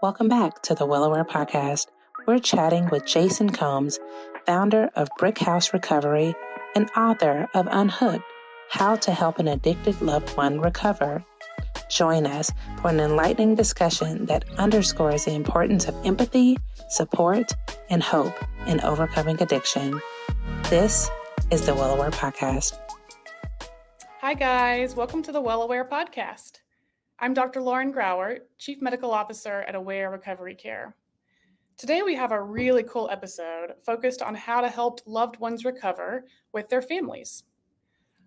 Welcome back to the Willowware Podcast. We're chatting with Jason Coombs, founder of Brick House Recovery and author of Unhooked, How to Help an Addicted Loved One Recover. Join us for an enlightening discussion that underscores the importance of empathy, support, and hope in overcoming addiction. This is the Willowware Podcast. Hi guys, welcome to the Willowware Podcast. I'm Dr. Lauren Grawert, Chief Medical Officer at Aware Recovery Care. Today we have a really cool episode focused on how to help loved ones recover with their families.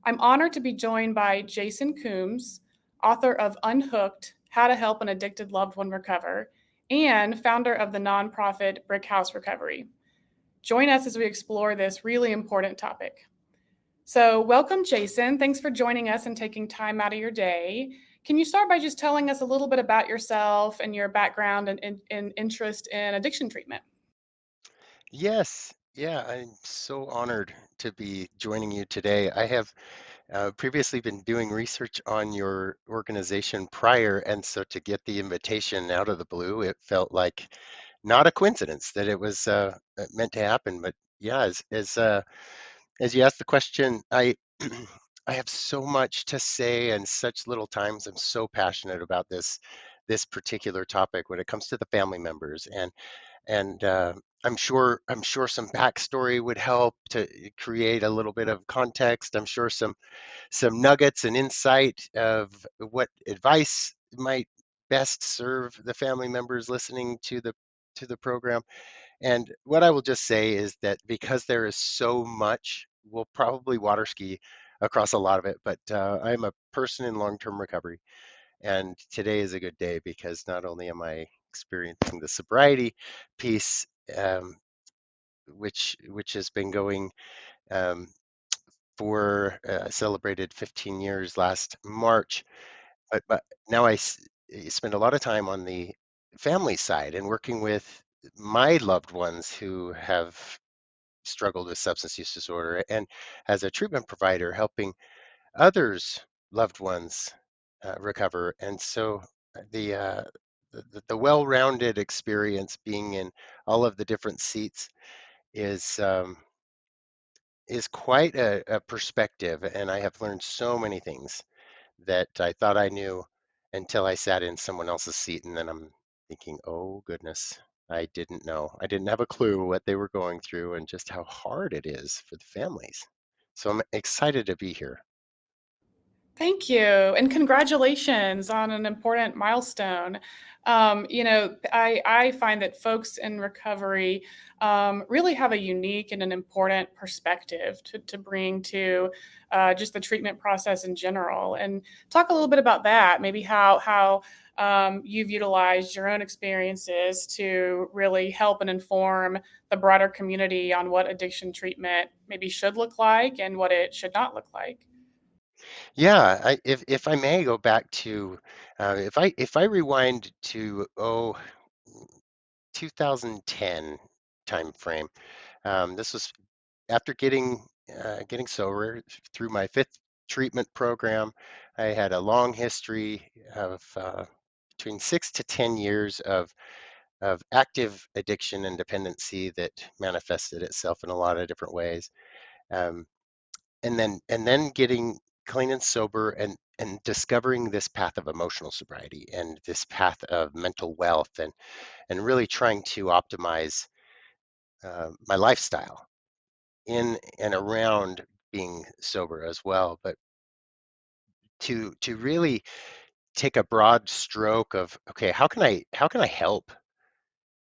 I'm honored to be joined by Jason Coombs, author of Unhooked, How to Help an Addicted Loved One Recover, and founder of the nonprofit Brick House Recovery. Join us as we explore this really important topic. So welcome, Jason. Thanks for joining us and taking time out of your day. Can you start by just telling us a little bit about yourself and your background and interest in addiction treatment? Yes, yeah, I'm so honored to be joining you today. I have previously been doing research on your organization prior, and so to get the invitation out of the blue, it felt like not a coincidence that it was meant to happen. But yeah, as you asked the question, I I have so much to say and such little times. I'm so passionate about this particular topic when it comes to the family members and I'm sure some backstory would help to create a little bit of context. I'm sure some nuggets and insight of what advice might best serve the family members listening to the program. And what I will just say is that because there is so much, we'll probably water ski across a lot of it. But I'm a person in long-term recovery, and today is a good day because not only am I experiencing the sobriety piece, um, which has been going um, for celebrated 15 years last March, but now I spend a lot of time on the family side and working with my loved ones who have struggled with substance use disorder, and as a treatment provider helping others loved ones recover. And so the uh, the well-rounded experience being in all of the different seats is um, is quite a perspective, and I have learned so many things that I thought I knew until I sat in someone else's seat, and then I'm thinking, oh goodness, I didn't know. I didn't have a clue what they were going through and just how hard it is for the families. So I'm excited to be here. Thank you, and congratulations on an important milestone. I find that folks in recovery really have a unique and an important perspective to bring to just the treatment process in general. And talk a little bit about that, maybe how you've utilized your own experiences to really help and inform the broader community on what addiction treatment maybe should look like and what it should not look like. Yeah, if I may go back to if I rewind to 2010 time frame. This was after getting sober through my fifth treatment program. I had a long history of between 6 to 10 years of active addiction and dependency that manifested itself in a lot of different ways. Um, and then getting clean and sober and discovering this path of emotional sobriety and this path of mental wealth and really trying to optimize my lifestyle in and around being sober as well. But to really take a broad stroke of, okay, how can I help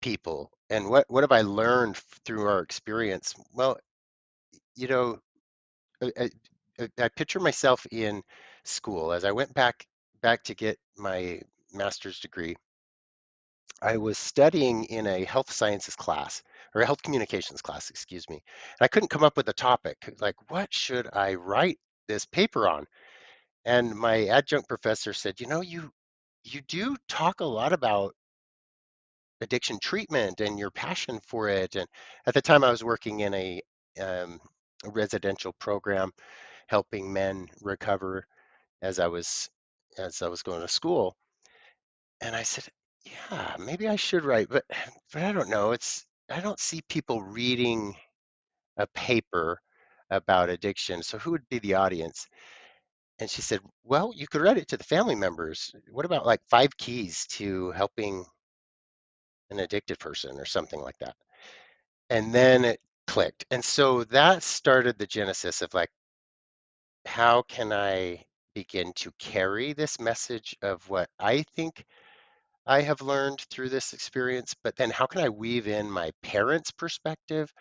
people, and what have I learned through our experience? Well, you know, I, I picture myself in school as I went back to get my master's degree. I was studying in a health sciences class, or a health communications class, excuse me. And I couldn't come up with a topic. Like, what should I write this paper on? And my adjunct professor said, you do talk a lot about addiction treatment and your passion for it. And at the time, I was working in a residential program helping men recover as I was going to school. And I said, yeah, maybe I should write, but I don't know. I don't see people reading a paper about addiction. So who would be the audience? And she said, well, you could write it to the family members. What about like 5 keys to helping an addicted person or something like that? And then it clicked. And so that started the genesis of like, how can I begin to carry this message of what I think I have learned through this experience, but then how can I weave in my parents' perspective,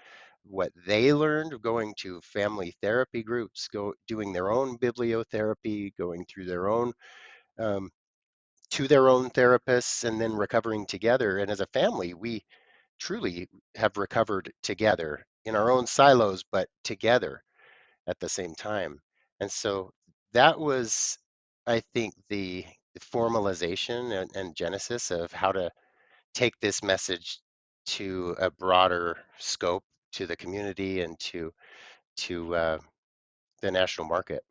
what they learned going to family therapy groups, doing their own bibliotherapy, going through their own um, to their own therapists, and then recovering together. And as a family, we truly have recovered together in our own silos, but together at the same time. And so that was, I think, the formalization and genesis of how to take this message to a broader scope, to the community, and to the national market.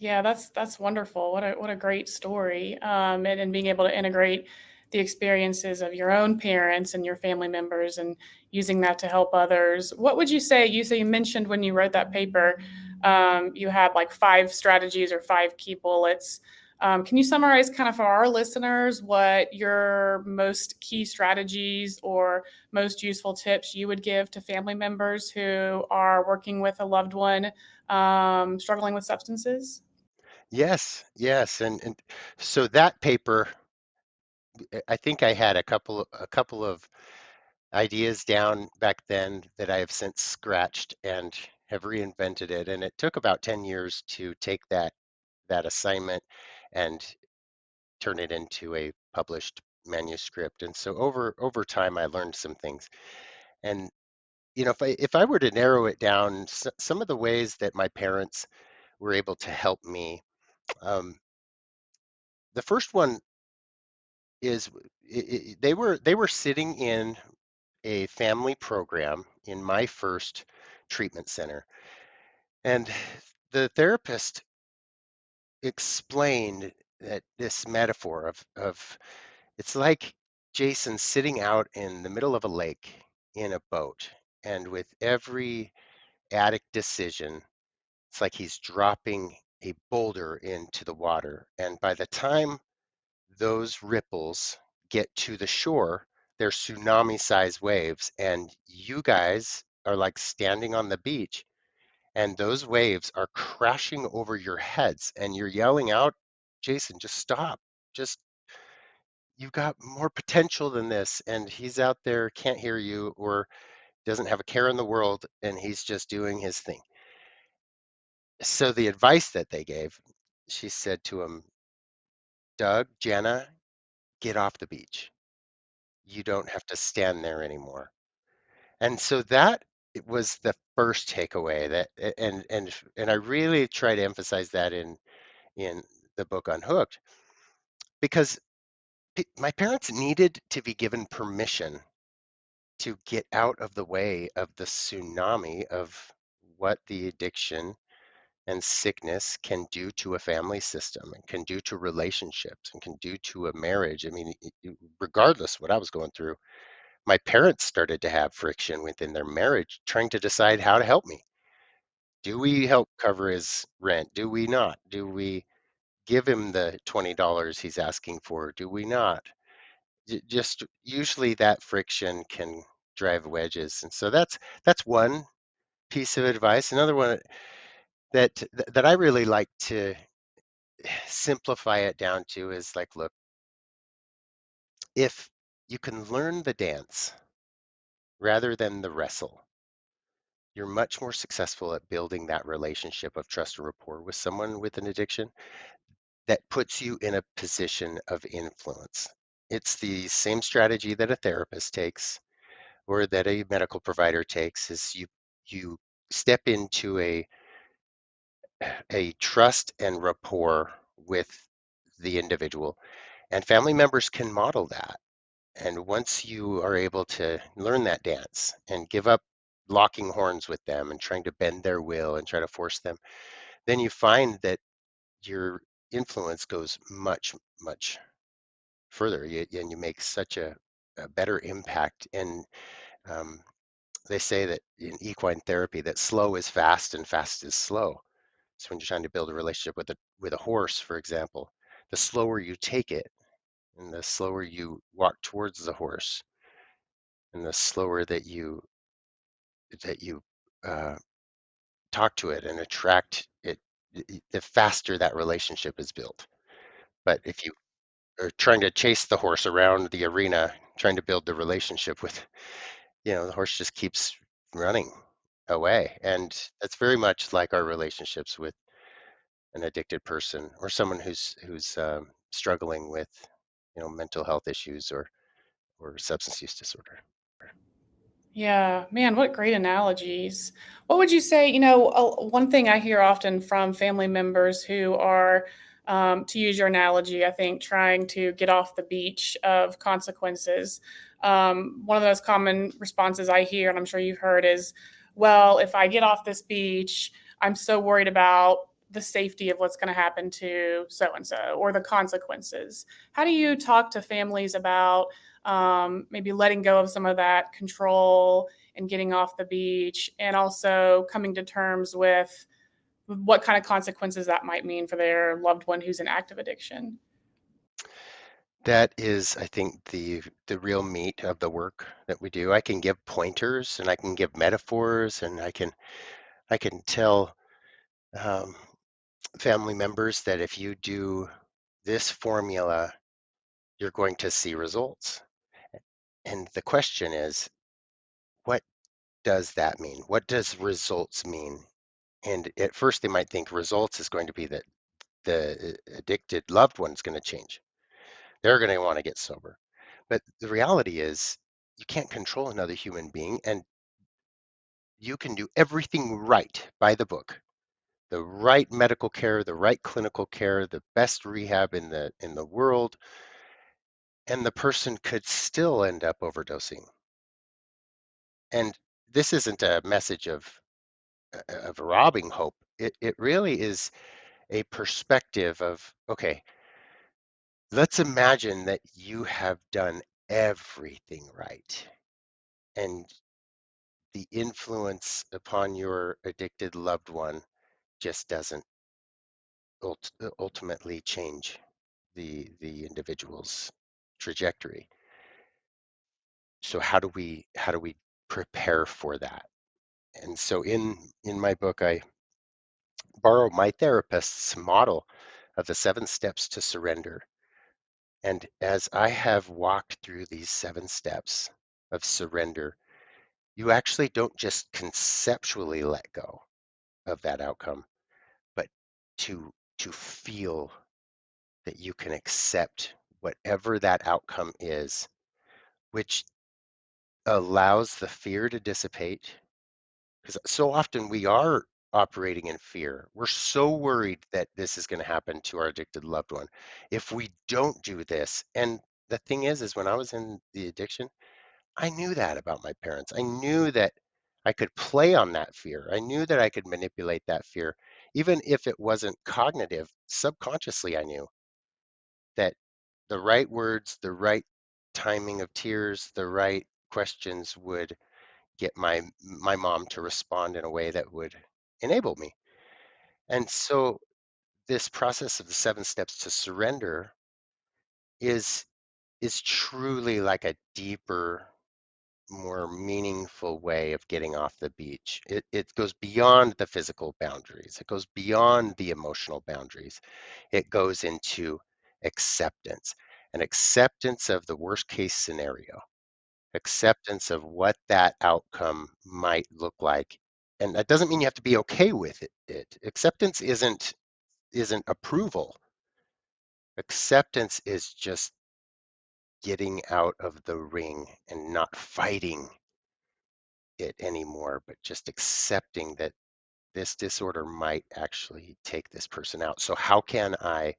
Yeah, that's wonderful. What a great story. And being able to integrate the experiences of your own parents and your family members and using that to help others. What would you say? You mentioned when you wrote that paper, you had like 5 strategies or 5 key bullets. Can you summarize kind of for our listeners what your most key strategies or most useful tips you would give to family members who are working with a loved one struggling with substances? Yes, yes, and so that paper, I think I had a couple of ideas down back then that I have since scratched and have reinvented it, and it took about 10 years to take that assignment and turn it into a published manuscript. And so over time, I learned some things. And if I were to narrow it down, some of the ways that my parents were able to help me, um, the first one is they were sitting in a family program in my first treatment center, and the therapist explained that this metaphor of it's like Jason sitting out in the middle of a lake in a boat, and with every addict decision, it's like he's dropping a boulder into the water. And by the time those ripples get to the shore, they're tsunami sized waves. And you guys are like standing on the beach, and those waves are crashing over your heads, and you're yelling out, Jason, just stop. Just you've got more potential than this. And he's out there, can't hear you, or doesn't have a care in the world, and he's just doing his thing. So the advice that they gave, she said to him, Doug, Jenna, get off the beach. You don't have to stand there anymore. And so that it was the first takeaway that and I really try to emphasize that in the book Unhooked, because my parents needed to be given permission to get out of the way of the tsunami of what the addiction and sickness can do to a family system and can do to relationships and can do to a marriage. I mean, regardless of what I was going through, my parents started to have friction within their marriage trying to decide how to help me. Do we help cover his rent? Do we not? Do we give him the $20 he's asking for? Do we not? Just usually that friction can drive wedges. And so that's one piece of advice. Another one that I really like to simplify it down to is like, look, if you can learn the dance rather than the wrestle, you're much more successful at building that relationship of trust and rapport with someone with an addiction that puts you in a position of influence. It's the same strategy that a therapist takes or that a medical provider takes, is you step into a trust and rapport with the individual, and family members can model that. And once you are able to learn that dance and give up locking horns with them and trying to bend their will and try to force them, then you find that your influence goes much, much further, and you make such a better impact. And um, they say that in equine therapy that slow is fast and fast is slow. So when you're trying to build a relationship with a horse, for example, the slower you take it and the slower you walk towards the horse and the slower that you uh, talk to it and attract it, the faster that relationship is built. But if you are trying to chase the horse around the arena, trying to build the relationship with, the horse just keeps running away. And that's very much like our relationships with an addicted person or someone who's struggling with, mental health issues or substance use disorder. Yeah, man, what great analogies. What would you say? One thing I hear often from family members who are, to use your analogy, I think trying to get off the beach of consequences. One of those common responses I hear, and I'm sure you've heard, is, well, if I get off this beach, I'm so worried about the safety of what's going to happen to so and so or the consequences. How do you talk to families about maybe letting go of some of that control and getting off the beach, and also coming to terms with what kind of consequences that might mean for their loved one who's in active addiction? That is, I think, the real meat of the work that we do. I can give pointers and I can give metaphors and I can tell um, family members that if you do this formula, you're going to see results. And the question is, what does that mean? What does results mean? And at first they might think results is going to be that the addicted loved one is going to change. They're going to want to get sober. But the reality is you can't control another human being, and you can do everything right by the book. The right medical care, the right clinical care, the best rehab in the world, and the person could still end up overdosing. And this isn't a message of robbing hope. It really is a perspective of, okay, let's imagine that you have done everything right, and the influence upon your addicted loved one just doesn't ultimately change the individual's trajectory. So how do we prepare for that? And so in my book, I borrow my therapist's model of the 7 steps to surrender. And as I have walked through these 7 steps of surrender, you actually don't just conceptually let go of that outcome, but to feel that you can accept whatever that outcome is, which allows the fear to dissipate. Because so often we are operating in fear. We're so worried that this is going to happen to our addicted loved one if we don't do this. And the thing is when I was in the addiction, I knew that about my parents. I knew that I could play on that fear. I knew that I could manipulate that fear. Even if it wasn't cognitive, subconsciously, I knew that the right words, the right timing of tears, the right questions would get my mom to respond in a way that would enable me. And so this process of the 7 steps to surrender is is truly like a deeper, more meaningful way of getting off the beach. It goes beyond the physical boundaries. It goes beyond the emotional boundaries. It goes into acceptance, an acceptance of the worst case scenario, acceptance of what that outcome might look like. And that doesn't mean you have to be okay with it. Acceptance isn't approval. Acceptance is just getting out of the ring and not fighting it anymore, but just accepting that this disorder might actually take this person out. So how can I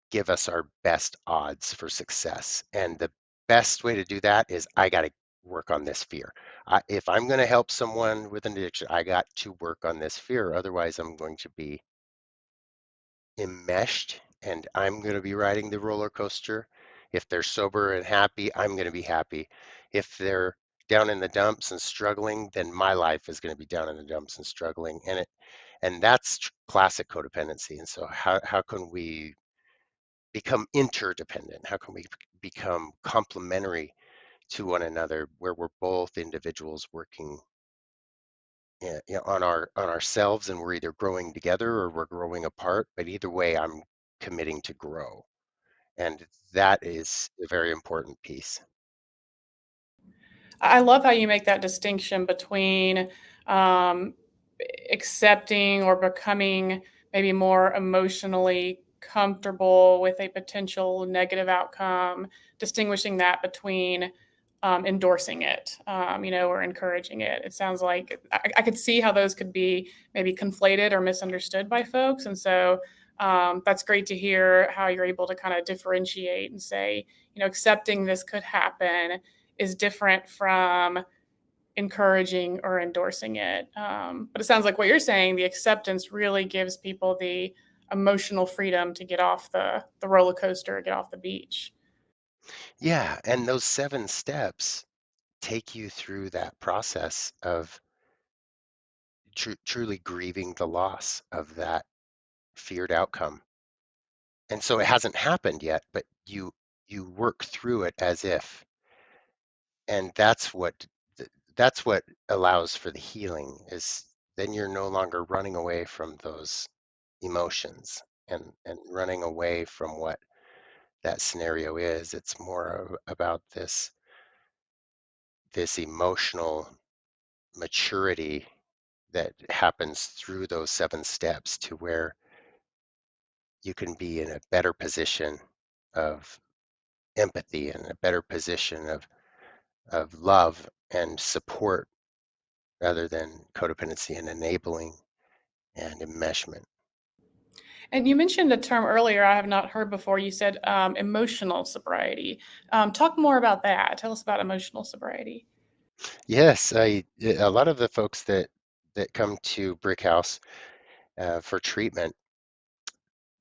give us our best odds for success? And the best way to do that is I got to work on this fear. If I'm going to help someone with an addiction, I got to work on this fear. Otherwise, I'm going to be enmeshed and I'm going to be riding the roller coaster. If they're sober and happy, I'm going to be happy. If they're down in the dumps and struggling, then my life is going to be down in the dumps and struggling. And that's classic codependency. And so how can we become interdependent? How can we become complementary to one another, where we're both individuals working on ourselves, and we're either growing together or we're growing apart, but either way I'm committing to grow, and that is a very important piece. I love how you make that distinction between um, accepting or becoming maybe more emotionally comfortable with a potential negative outcome, distinguishing that between endorsing it, or encouraging it. It sounds like I could see how those could be maybe conflated or misunderstood by folks. And so that's great to hear how you're able to kind of differentiate and say, accepting this could happen is different from encouraging or endorsing it. But it sounds like what you're saying, the acceptance really gives people the emotional freedom to get off the roller coaster, get off the beach. Yeah, and those 7 steps take you through that process of truly grieving the loss of that feared outcome. And so it hasn't happened yet, but you work through it as if, and that's what allows for the healing, is then you're no longer running away from those emotions and running away from what that scenario is. It's more about this emotional maturity that happens through those 7 steps, to where you can be in a better position of empathy and a better position of love and support, rather than codependency and enabling and enmeshment. And you mentioned a term earlier I have not heard before. You said emotional sobriety. Talk more about that. Tell us about emotional sobriety. Yes, a lot of the folks that come to Brick House for treatment,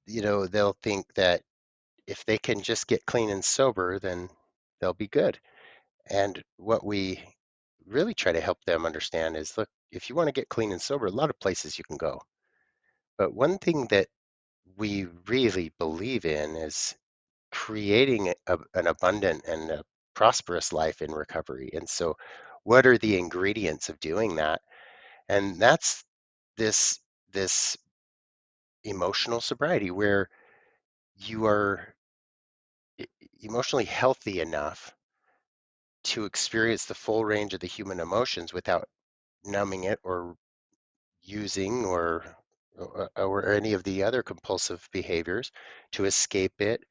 they'll think that if they can just get clean and sober, then they'll be good. And what we really try to help them understand is, look, if you want to get clean and sober, a lot of places you can go. But one thing that we really believe in is creating an abundant and a prosperous life in recovery. And so, what are the ingredients of doing that? And that's this emotional sobriety, where you are emotionally healthy enough to experience the full range of the human emotions without numbing it or using or any of the other compulsive behaviors to escape it,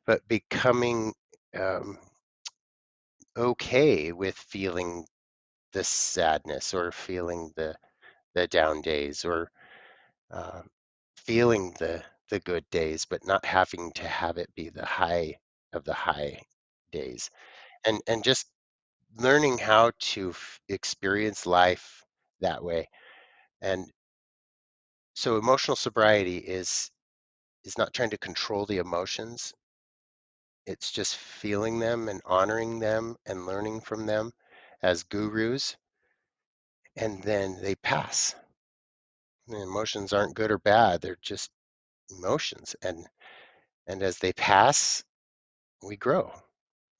but becoming um, okay with feeling the sadness, or feeling the down days, or uh, feeling the good days, but not having to have it be the high of the high days, and just learning how to experience life that way. And so emotional sobriety is not trying to control the emotions. It's just feeling them and honoring them and learning from them as gurus, and then they pass. The emotions aren't good or bad, they're just emotions, and as they pass, we grow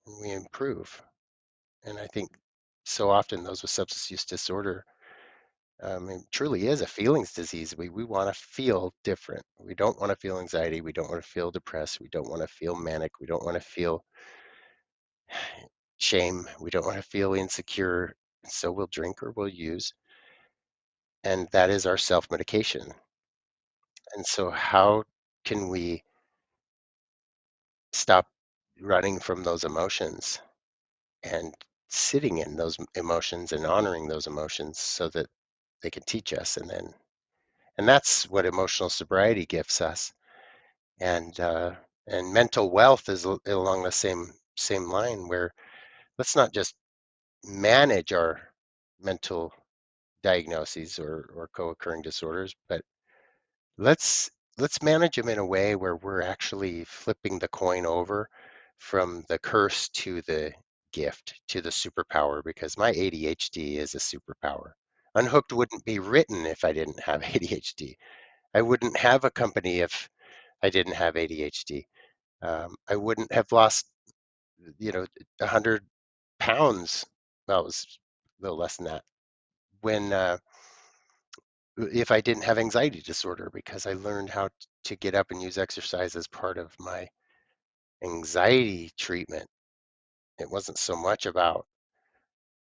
and we improve. And I think so often those with substance use disorder, it truly is a feelings disease. We want to feel different. We don't want to feel anxiety. We don't want to feel depressed. We don't want to feel manic. We don't want to feel shame. We don't want to feel insecure. So we'll drink or we'll use. And that is our self medication. And so, how can we stop running from those emotions and sitting in those emotions and honoring those emotions, so that they can teach us? And that's what emotional sobriety gives us. And mental wealth is along the same line, where let's not just manage our mental diagnoses or co-occurring disorders, but let's let's manage them in a way where we're actually flipping the coin over from the curse to the gift, to the superpower, because my ADHD is a superpower. Unhooked wouldn't be written if I didn't have ADHD. I wouldn't have a company if I didn't have ADHD. I wouldn't have lost, 100 pounds. Well, it was a little less than that. When if I didn't have anxiety disorder, because I learned how to get up and use exercise as part of my anxiety treatment. It wasn't so much about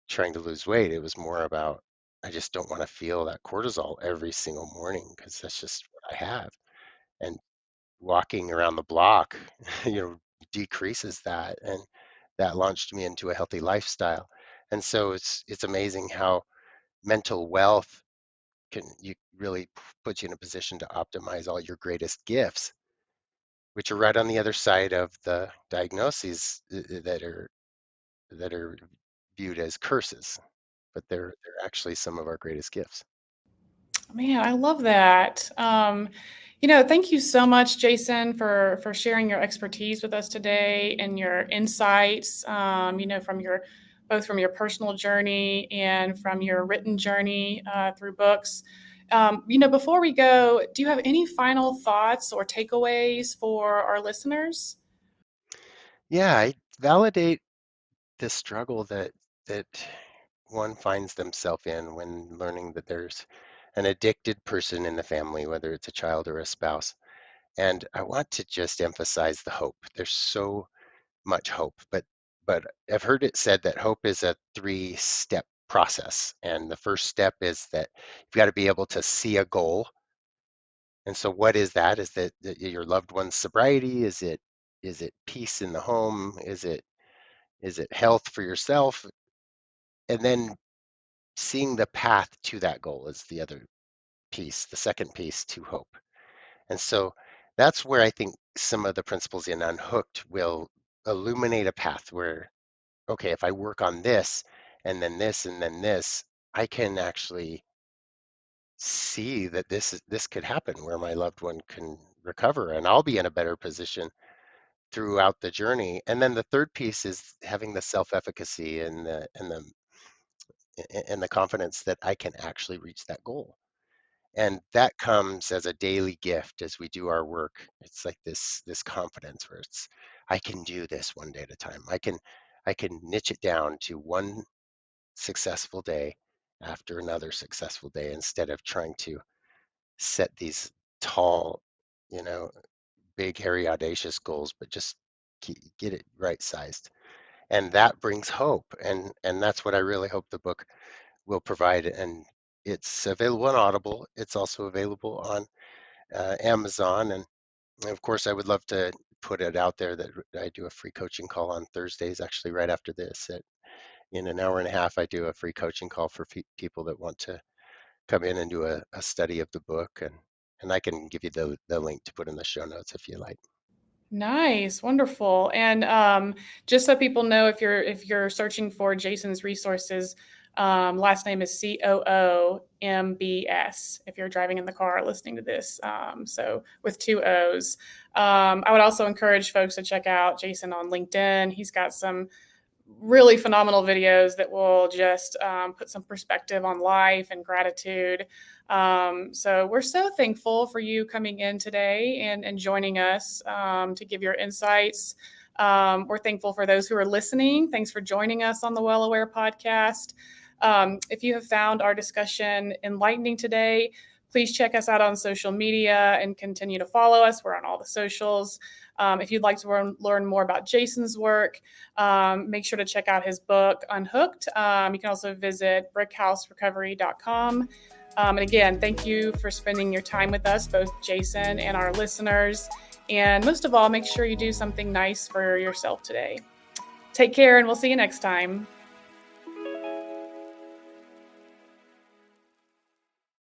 trying to lose weight. It was more about I just don't want to feel that cortisol every single morning because that's just what I have. And walking around the block, decreases that, and that launched me into a healthy lifestyle. And so it's amazing how mental wealth can you really put you in a position to optimize all your greatest gifts, which are right on the other side of the diagnoses that are viewed as curses, but they're actually some of our greatest gifts. Man, I love that. Thank you so much, Jason, for sharing your expertise with us today and your insights. From your both from your personal journey and from your written journey through books. Before we go, do you have any final thoughts or takeaways for our listeners? Yeah, I validate the struggle that one finds themselves in when learning that there's an addicted person in the family, whether it's a child or a spouse. And I want to just emphasize the hope. There's so much hope, but I've heard it said that hope is a 3-step process. And the first step is that you've got to be able to see a goal. And so what is that? Is that your loved one's sobriety? Is it peace in the home? Is it health for yourself? And then seeing the path to that goal is the other piece, the second piece to hope. And so that's where I think some of the principles in Unhooked will illuminate a path where, okay, if I work on this and then this and then this, I can actually see that this could happen where my loved one can recover and I'll be in a better position throughout the journey. And then the third piece is having the self-efficacy and the confidence that I can actually reach that goal. And that comes as a daily gift as we do our work. It's like this confidence where it's I can do this one day at a time. I can niche it down to one successful day after another successful day instead of trying to set these tall, you know, big, hairy, audacious goals, but just get it right sized. And that brings hope. And that's what I really hope the book will provide. And it's available on Audible. It's also available on Amazon. And of course, I would love to put it out there that I do a free coaching call on Thursdays, actually right after this. In an hour and a half, I do a free coaching call for people that want to come in and do a study of the book. And I can give you the link to put in the show notes if you like. Nice, wonderful. And just so people know, if you're searching for Jason's resources, last name is Coombs. If you're driving in the car listening to this, so with 2 O's. I would also encourage folks to check out Jason on LinkedIn. He's got some really phenomenal videos that will just put some perspective on life and gratitude. So we're so thankful for you coming in today and joining us to give your insights. We're thankful for those who are listening. Thanks for joining us on the Well Aware podcast. If you have found our discussion enlightening today, please check us out on social media and continue to follow us. We're on all the socials. If you'd like to learn more about Jason's work, make sure to check out his book, Unhooked. You can also visit brickhouserecovery.com. And again, thank you for spending your time with us, both Jason and our listeners. And most of all, make sure you do something nice for yourself today. Take care, and we'll see you next time.